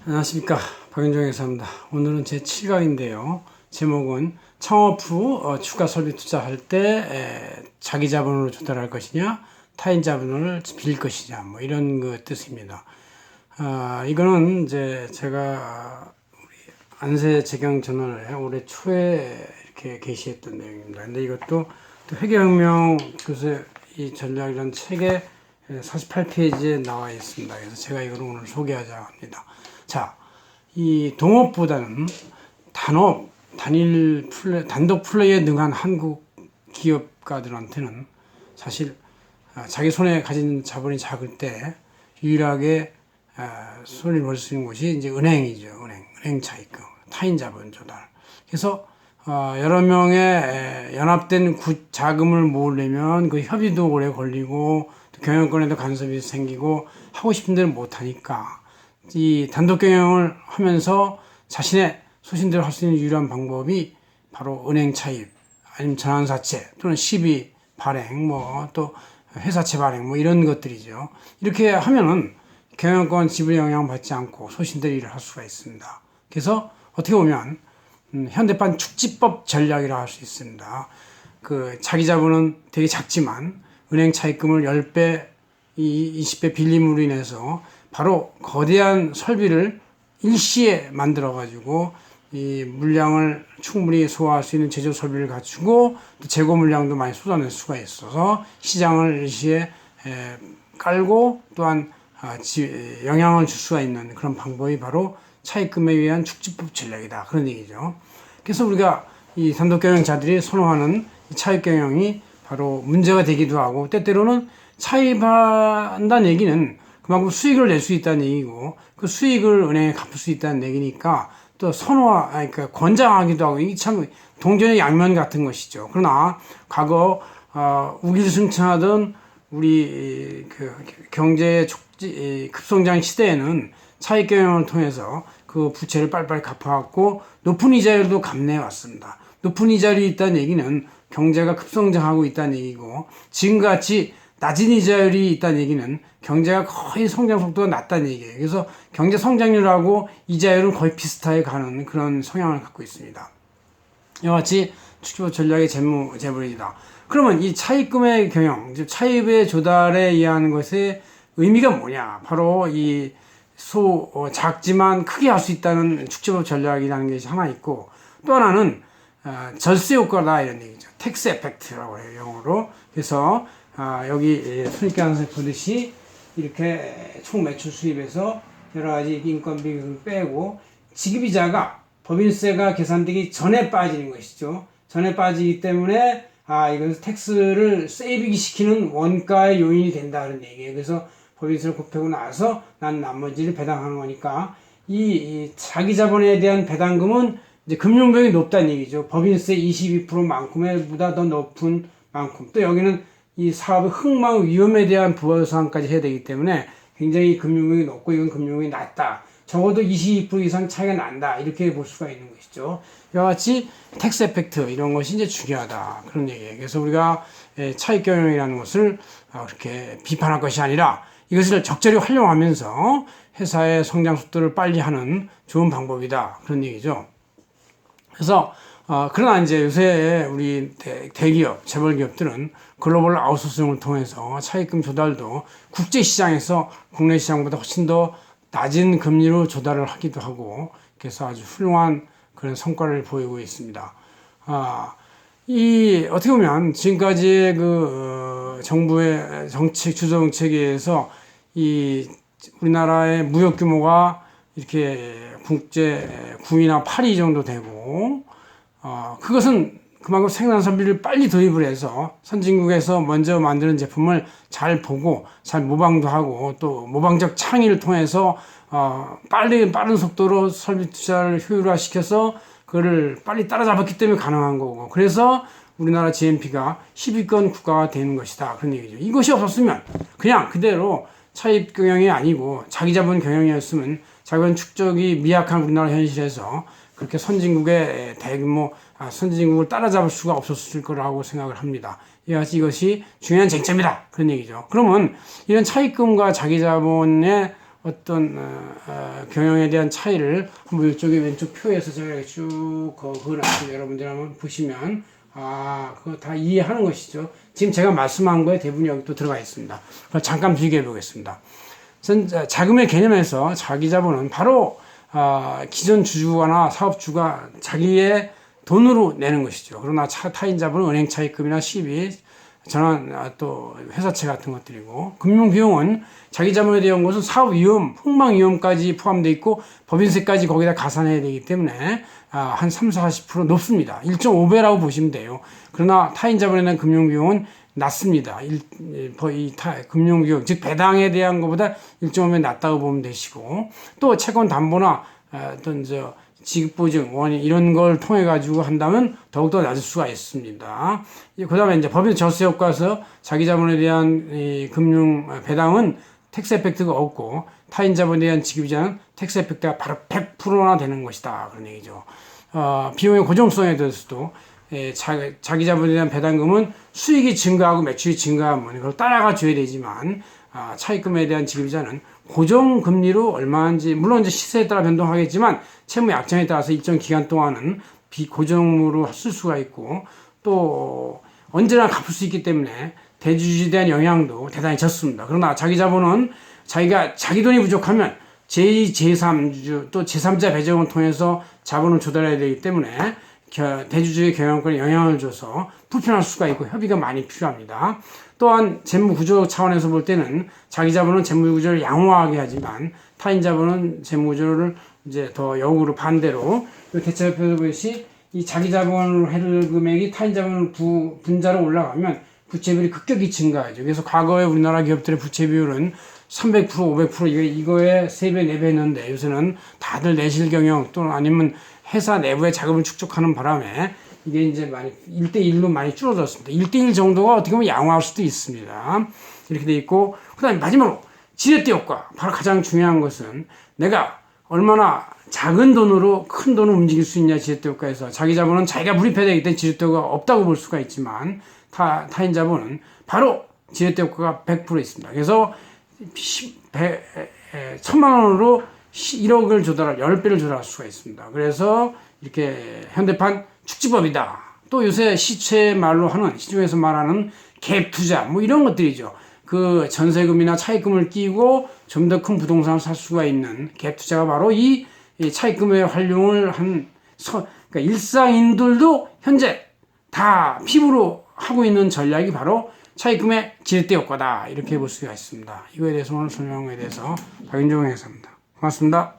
안녕하십니까, 박윤정 회사입니다. 오늘은 제 7강인데요. 제목은 창업 후 추가 설비 투자할 때 자기 자본으로 조달할 것이냐 타인 자본을 빌릴 것이냐 뭐 이런 그 뜻입니다. 이거는 이제 제가 우리 안세 재경 전원에 올해 초에 이렇게 게시했던 내용입니다. 근데 이것도 또 회계혁명 교수의 이 전략이라는 책에 48페이지에 나와 있습니다. 그래서 제가 이걸 오늘 소개하자 합니다. 자, 이 동업보다는 단업, 단독 플레이에 능한 한국 기업가들한테는 사실 자기 손에 가진 자본이 작을 때 유일하게 손을 벌 수 있는 곳이 이제 은행이죠. 은행 차입금, 타인 자본 조달. 그래서 여러 명의 연합된 자금을 모으려면 그 협의도 오래 걸리고 또 경영권에도 간섭이 생기고 하고 싶은 데는 못 하니까 이 단독 경영을 하면서 자신의 소신대로 할 수 있는 유일한 방법이 바로 은행 차입 아니면 전환사채 또는 시비 발행 뭐 또 회사채 발행 뭐 이런 것들이죠. 이렇게 하면은 경영권 지불 영향 받지 않고 소신대로 일을 할 수가 있습니다. 그래서 어떻게 보면 현대판 축지법 전략이라 할 수 있습니다. 그 자기 자본은 되게 작지만 은행 차입금을 10배, 20배 빌림으로 인해서 바로 거대한 설비를 일시에 만들어 가지고 이 물량을 충분히 소화할 수 있는 제조 설비를 갖추고 또 재고 물량도 많이 쏟아낼 수가 있어서 시장을 일시에 깔고 또한 영향을 줄 수가 있는 그런 방법이 바로 차입금에 의한 축지법 전략이다. 그런 얘기죠. 그래서 우리가 이 단독 경영자들이 선호하는 차입 경영이 바로 문제가 되기도 하고 때때로는 차입한다는 얘기는 그만큼 수익을 낼 수 있다는 얘기고 그 수익을 은행에 갚을 수 있다는 얘기니까 또 그러니까 권장하기도 하고 이게 참 동전의 양면 같은 것이죠. 그러나 과거 우길승천하던 우리 그 경제의 급성장 시대에는 차익 경영을 통해서 그 부채를 빨리빨리 갚아왔고 높은 이자율도 감내해 왔습니다. 높은 이자율이 있다는 얘기는 경제가 급성장하고 있다는 얘기고 지금같이 낮은 이자율이 있다는 얘기는 경제가 거의 성장 속도가 낮다는 얘기예요. 그래서 경제 성장률하고 이자율은 거의 비슷하게 가는 그런 성향을 갖고 있습니다. 이와 같이 축지법 전략의 재물이다. 그러면 이 차입금의 경영, 즉 차입의 조달에 의한 것의 의미가 뭐냐? 바로 이 작지만 크게 할 수 있다는 축지법 전략이라는 것이 하나 있고 또 하나는 절세 효과다 이런 얘기죠. 텍스 에펙트라고 해요, 영어로. 그래서 여기 손익계산서에 보듯이 이렇게 총 매출 수입에서 여러 가지 인건비 빼고 지급이자가 법인세가 계산되기 전에 빠지는 것이죠. 전에 빠지기 때문에 이건 텍스를 세이빙 시키는 원가의 요인이 된다 그런 얘기예요. 그래서 법인세를 곱하고 나서 난 나머지를 배당하는 거니까 이 자기 자본에 대한 배당금은 이제 금융비용이 높다는 얘기죠. 법인세 22%만큼보다 더 높은 만큼. 또 여기는 이 사업의 흥망 위험에 대한 부과사항까지 해야 되기 때문에 굉장히 금융비용이 높고 이건 금융비용이 낮다. 적어도 22% 이상 차이가 난다. 이렇게 볼 수가 있는 것이죠. 이와 같이 텍스 에펙트 이런 것이 이제 중요하다. 그런 얘기예요. 그래서 우리가 차익 경영이라는 것을 그렇게 비판할 것이 아니라 이것을 적절히 활용하면서 회사의 성장 속도를 빨리 하는 좋은 방법이다. 그런 얘기죠. 그래서 그러나 이제 요새 우리 대기업, 재벌기업들은 글로벌 아웃소싱을 통해서 차입금 조달도 국제 시장에서 국내 시장보다 훨씬 더 낮은 금리로 조달을 하기도 하고 그래서 아주 훌륭한 그런 성과를 보이고 있습니다. 어떻게 보면 지금까지의 정부의 주도 정책에 의해서 우리나라의 무역 규모가 이렇게 국제 9위나 8위 정도 되고 그것은 그만큼 생산선비를 빨리 도입을 해서 선진국에서 먼저 만드는 제품을 잘 보고 잘 모방도 하고 또 모방적 창의를 통해서 빠른 속도로 설비 투자를 효율화시켜서 그거를 빨리 따라잡았기 때문에 가능한 거고 그래서 우리나라 GNP가 10위권 국가가 되는 것이다 그런 얘기죠. 이것이 없었으면 그냥 그대로 차입 경영이 아니고 자기 자본 경영이었으면 자본 축적이 미약한 우리나라 현실에서 그렇게 선진국의 대규모 선진국을 따라잡을 수가 없었을 거라고 생각을 합니다. 이것이 중요한 쟁점이다 그런 얘기죠. 그러면 이런 차입금과 자기 자본의 어떤 경영에 대한 차이를 한번 이쪽에 왼쪽 표에서 제가 쭉 그어놨어요. 여러분들 한번 보시면 그거 다 이해하는 것이죠. 지금 제가 말씀한 거에 대부분이 여기 또 들어가 있습니다. 그걸 잠깐 비교해 보겠습니다. 자금의 개념에서 자기 자본은 바로 기존 주주나 사업주가 자기의 돈으로 내는 것이죠. 그러나 타인 자본은 은행 차입금이나 시비, 전환 또 회사채 같은 것들이고, 금융 비용은 자기 자본에 대한 것은 사업 위험, 흥망 위험까지 포함되어 있고 법인세까지 거기다 가산해야 되기 때문에 한 30-40% 높습니다. 1.5배라고 보시면 돼요. 그러나 타인 자본에 대한 금융 비용은 낮습니다. 금융 비용, 즉 배당에 대한 것보다 1.5배 낮다고 보면 되시고, 또 채권 담보나 어떤 지급보증, 원인 이런 걸 통해 가지고 한다면 더욱더 낮을 수가 있습니다. 그 다음에 이제 법인 저수 효과에서 자기 자본에 대한 금융 배당은 텍스 에펙트가 없고, 타인 자본에 대한 지급이자는 텍스 에펙트가 바로 100%나 되는 것이다, 그런 얘기죠. 비용의 고정성에 대해서도 자기 자본에 대한 배당금은 수익이 증가하고 매출이 증가하면 그걸 따라가 줘야 되지만, 차입금에 대한 지급이자는 고정 금리로 얼마인지, 물론 이제 시세에 따라 변동하겠지만 채무 약정에 따라서 일정 기간 동안은 비고정으로 쓸 수가 있고, 또 언제나 갚을 수 있기 때문에 대주주에 대한 영향도 대단히 적습니다. 그러나 자기 자본은 자기 돈이 부족하면 제2, 제3주 또 제3자 배정을 통해서 자본을 조달해야 되기 때문에 대주주의 경영권에 영향을 줘서 불편할 수가 있고 협의가 많이 필요합니다. 또한 재무구조 차원에서 볼 때는 자기 자본은 재무구조를 양호하게 하지만 타인 자본은 재무구조를 이제 더 역으로 반대로, 대차표에서 보듯이 이 자기 자본을 해를 금액이 타인 자본을 분자로 올라가면 부채 비율이 급격히 증가하죠. 그래서 과거에 우리나라 기업들의 부채 비율은 300%, 500% 이거에 3배, 4배 했는데 요새는 다들 내실 경영 또는 아니면 회사 내부의 자금을 축적하는 바람에 이게 이제 많이 1대1로 많이 줄어들었습니다. 1대1 정도가 어떻게 보면 양호할 수도 있습니다. 이렇게 돼 있고, 그 다음에 마지막으로 지렛대 효과. 바로 가장 중요한 것은 내가 얼마나 작은 돈으로 큰 돈을 움직일 수 있냐, 지렛대 효과에서. 자기 자본은 자기가 몰입해야 되기 때문에 지렛대 효과가 없다고 볼 수가 있지만, 타인 자본은 바로 지렛대 효과가 100% 있습니다. 그래서 1,000만 원으로 1억을 조달할, 10배를 조달할 수가 있습니다. 그래서 이렇게 현대판 축지법이다. 또 요새 시체 말로 하는, 시중에서 말하는 갭 투자, 뭐 이런 것들이죠. 그 전세금이나 차입금을 끼고 좀 더 큰 부동산을 살 수가 있는 갭 투자가 바로 이 차입금의 활용을 그러니까 일상인들도 현재 다 피부로 하고 있는 전략이 바로 차입금의 지렛대 효과다. 이렇게 볼 수가 있습니다. 이거에 대해서 오늘 설명한 거에 대해서 박윤종 회사입니다. 고맙습니다.